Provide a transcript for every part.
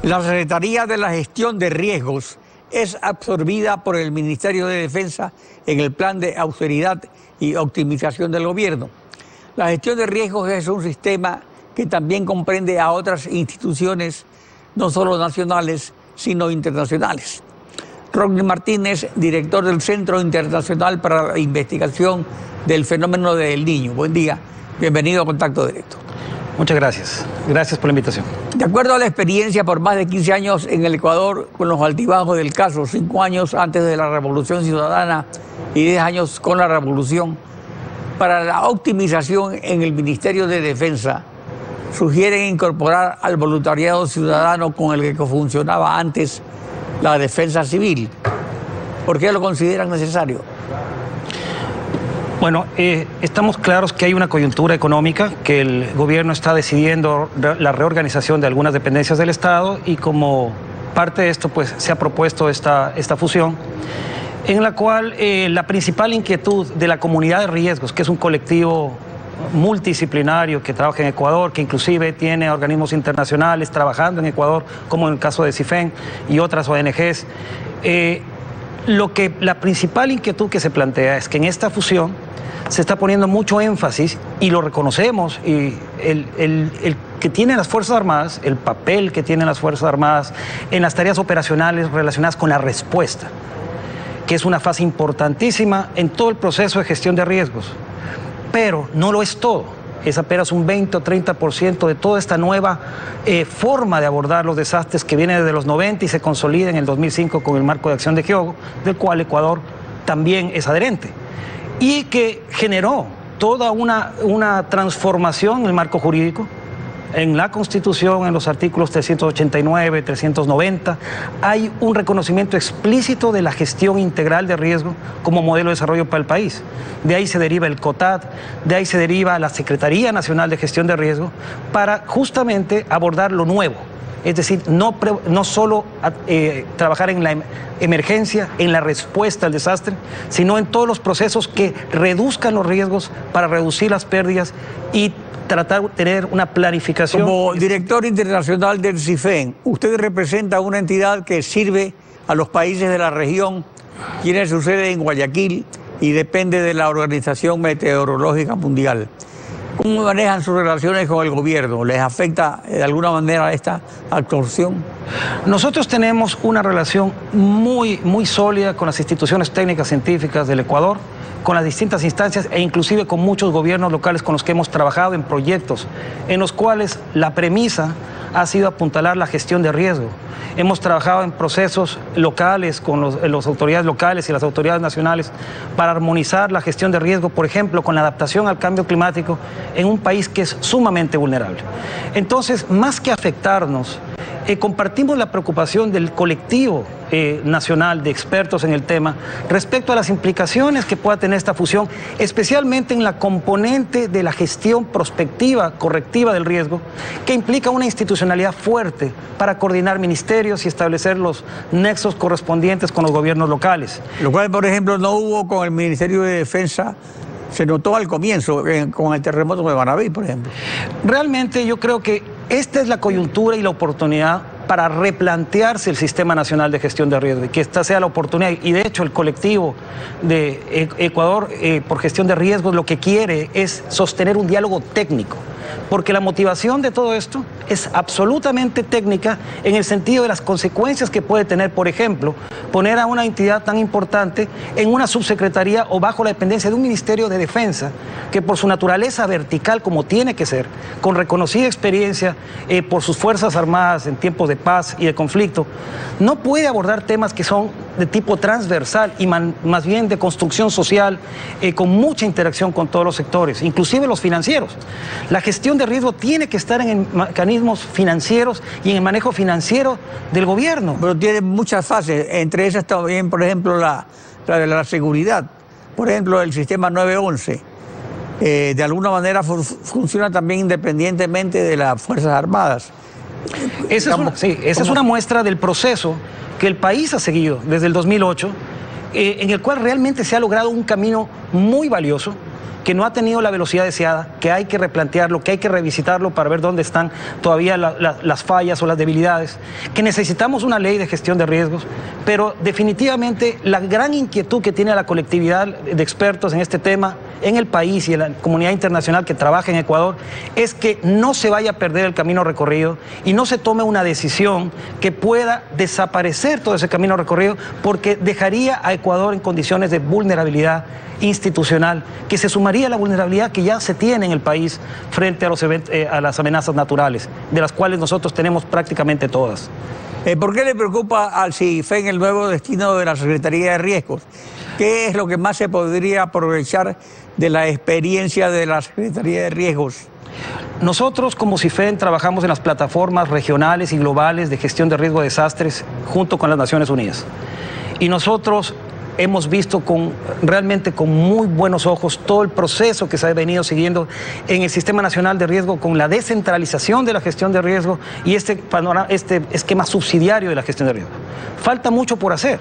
La Secretaría de la Gestión de Riesgos es absorbida por el Ministerio de Defensa en el plan de austeridad y optimización del gobierno. La gestión de riesgos es un sistema que también comprende a otras instituciones, no solo nacionales, sino internacionales. Rodney Martínez, director del Centro Internacional para la Investigación del Fenómeno del Niño. Buen día, bienvenido a Contacto Directo. Muchas gracias. Gracias por la invitación. De acuerdo a la experiencia por más de 15 años en el Ecuador, con los altibajos del caso, 5 años antes de la Revolución Ciudadana y 10 años con la Revolución, para la optimización en el Ministerio de Defensa, sugieren incorporar al voluntariado ciudadano con el que funcionaba antes la defensa civil. ¿Por qué lo consideran necesario? Bueno, estamos claros que hay una coyuntura económica, que el gobierno está decidiendo la reorganización de algunas dependencias del Estado y como parte de esto pues se ha propuesto esta fusión, en la cual la principal inquietud de la comunidad de riesgos, que es un colectivo multidisciplinario que trabaja en Ecuador, que inclusive tiene organismos internacionales trabajando en Ecuador, como en el caso de CIFEN y otras ONGs, la principal inquietud que se plantea es que en esta fusión se está poniendo mucho énfasis, y lo reconocemos, y el que tienen las Fuerzas Armadas, el papel que tienen las Fuerzas Armadas en las tareas operacionales relacionadas con la respuesta, que es una fase importantísima en todo el proceso de gestión de riesgos. Pero no lo es todo, es apenas un 20 o 30% de toda esta nueva forma de abordar los desastres que viene desde los 90 y se consolida en el 2005 con el marco de acción de Hyogo, del cual Ecuador también es adherente, y que generó toda una transformación en el marco jurídico. En la Constitución, en los artículos 389, 390, hay un reconocimiento explícito de la gestión integral de riesgo como modelo de desarrollo para el país. De ahí se deriva el COTAD, de ahí se deriva la Secretaría Nacional de Gestión de Riesgo, para justamente abordar lo nuevo. Es decir, no solo trabajar en la emergencia, en la respuesta al desastre, sino en todos los procesos que reduzcan los riesgos para reducir las pérdidas y tratar de tener una planificación. Como director internacional del CIFEN, usted representa una entidad que sirve a los países de la región, tiene su sede en Guayaquil y depende de la Organización Meteorológica Mundial. ¿Cómo manejan sus relaciones con el gobierno? ¿Les afecta de alguna manera esta absorción? Nosotros tenemos una relación muy sólida con las instituciones técnicas científicas del Ecuador, con las distintas instancias e inclusive con muchos gobiernos locales con los que hemos trabajado en proyectos en los cuales la premisa ha sido apuntalar la gestión de riesgo. Hemos trabajado en procesos locales con las autoridades locales y las autoridades nacionales para armonizar la gestión de riesgo, por ejemplo, con la adaptación al cambio climático en un país que es sumamente vulnerable. Entonces, más que afectarnos, compartimos la preocupación del colectivo nacional de expertos en el tema respecto a las implicaciones que pueda tener esta fusión, especialmente en la componente de la gestión prospectiva, correctiva del riesgo, que implica una institucionalidad fuerte para coordinar ministerios y establecer los nexos correspondientes con los gobiernos locales. Lo cual, por ejemplo, no hubo con el Ministerio de Defensa. Se notó al comienzo, con el terremoto de Manabí, por ejemplo. Realmente yo creo que esta es la coyuntura y la oportunidad para replantearse el Sistema Nacional de Gestión de Riesgo, y que esta sea la oportunidad. Y de hecho el colectivo de Ecuador por gestión de riesgos lo que quiere es sostener un diálogo técnico, porque la motivación de todo esto es absolutamente técnica en el sentido de las consecuencias que puede tener, por ejemplo, poner a una entidad tan importante en una subsecretaría o bajo la dependencia de un Ministerio de Defensa, que por su naturaleza vertical, como tiene que ser, con reconocida experiencia por sus Fuerzas Armadas en tiempos de paz y de conflicto, no puede abordar temas que son de tipo transversal y más bien de construcción social, con mucha interacción con todos los sectores, inclusive los financieros. La gestión de riesgo tiene que estar en mecanismos financieros y en el manejo financiero del gobierno. Pero tiene muchas fases, entre esas también, por ejemplo, la de la seguridad. Por ejemplo, el sistema 911, de alguna manera funciona también independientemente de las Fuerzas Armadas. Esa es una muestra del proceso que el país ha seguido desde el 2008, en el cual realmente se ha logrado un camino muy valioso, que no ha tenido la velocidad deseada, que hay que replantearlo, que hay que revisitarlo para ver dónde están todavía las fallas o las debilidades, que necesitamos una ley de gestión de riesgos, pero definitivamente la gran inquietud que tiene la colectividad de expertos en este tema en el país y en la comunidad internacional que trabaja en Ecuador es que no se vaya a perder el camino recorrido y no se tome una decisión que pueda desaparecer todo ese camino recorrido, porque dejaría a Ecuador en condiciones de vulnerabilidad institucional, que se sumaría a la vulnerabilidad que ya se tiene en el país frente a las amenazas naturales, de las cuales nosotros tenemos prácticamente todas. ¿Por qué le preocupa al CIFEN el nuevo destino de la Secretaría de Riesgos? ¿Qué es lo que más se podría aprovechar de la experiencia de la Secretaría de Riesgos? Nosotros como CIFEN trabajamos en las plataformas regionales y globales de gestión de riesgo de desastres junto con las Naciones Unidas. Y nosotros hemos visto realmente con muy buenos ojos todo el proceso que se ha venido siguiendo en el Sistema Nacional de Riesgo con la descentralización de la gestión de riesgo y este esquema subsidiario de la gestión de riesgo. Falta mucho por hacer,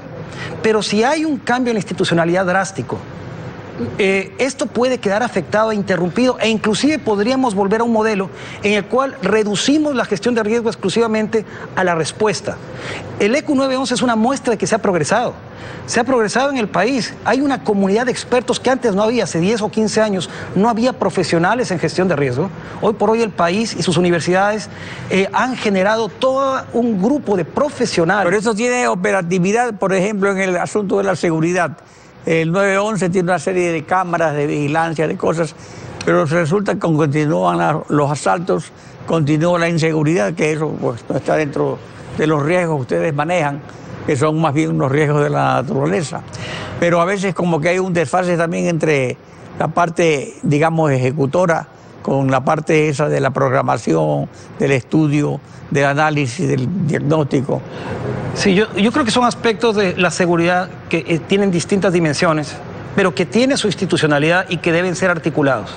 pero si hay un cambio en la institucionalidad drástico, esto puede quedar afectado e interrumpido, e inclusive podríamos volver a un modelo en el cual reducimos la gestión de riesgo exclusivamente a la respuesta. El ECU 911 es una muestra de que se ha progresado. Se ha progresado en el país. Hay una comunidad de expertos que antes no había, hace 10 o 15 años, no había profesionales en gestión de riesgo. Hoy por hoy el país y sus universidades han generado todo un grupo de profesionales. Pero eso tiene operatividad, por ejemplo, en el asunto de la seguridad. El 911 tiene una serie de cámaras de vigilancia, de cosas, pero resulta que continúan los asaltos, continúa la inseguridad, que eso pues, no está dentro de los riesgos que ustedes manejan, que son más bien unos riesgos de la naturaleza. Pero a veces como que hay un desfase también entre la parte, digamos, ejecutora con la parte esa de la programación, del estudio, del análisis, del diagnóstico. Sí, yo creo que son aspectos de la seguridad que tienen distintas dimensiones, pero que tienen su institucionalidad y que deben ser articulados.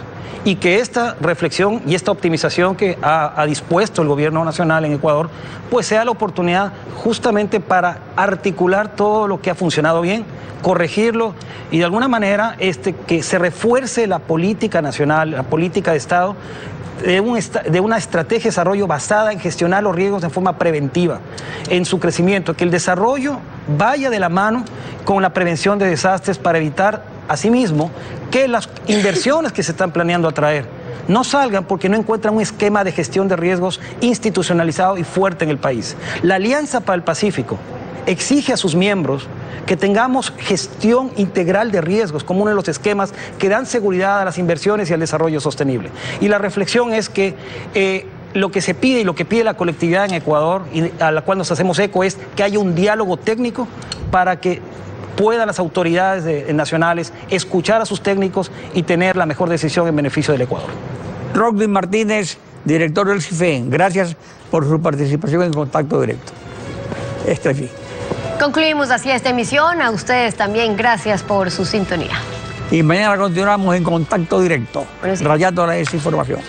Y que esta reflexión y esta optimización que ha dispuesto el gobierno nacional en Ecuador, pues sea la oportunidad justamente para articular todo lo que ha funcionado bien, corregirlo y de alguna manera que se refuerce la política nacional, la política de Estado, de una estrategia de desarrollo basada en gestionar los riesgos de forma preventiva, en su crecimiento, que el desarrollo vaya de la mano con la prevención de desastres para evitar, asimismo, que las inversiones que se están planeando atraer no salgan porque no encuentran un esquema de gestión de riesgos institucionalizado y fuerte en el país. La Alianza para el Pacífico exige a sus miembros que tengamos gestión integral de riesgos como uno de los esquemas que dan seguridad a las inversiones y al desarrollo sostenible. Y la reflexión es que lo que se pide y lo que pide la colectividad en Ecuador, y a la cual nos hacemos eco, es que haya un diálogo técnico para que puedan las autoridades nacionales escuchar a sus técnicos y tener la mejor decisión en beneficio del Ecuador. Rodney Martínez, director del CIFEN, gracias por su participación en Contacto Directo. Estefi. Concluimos así esta emisión. A ustedes también gracias por su sintonía. Y mañana continuamos en Contacto Directo, rayando la desinformación.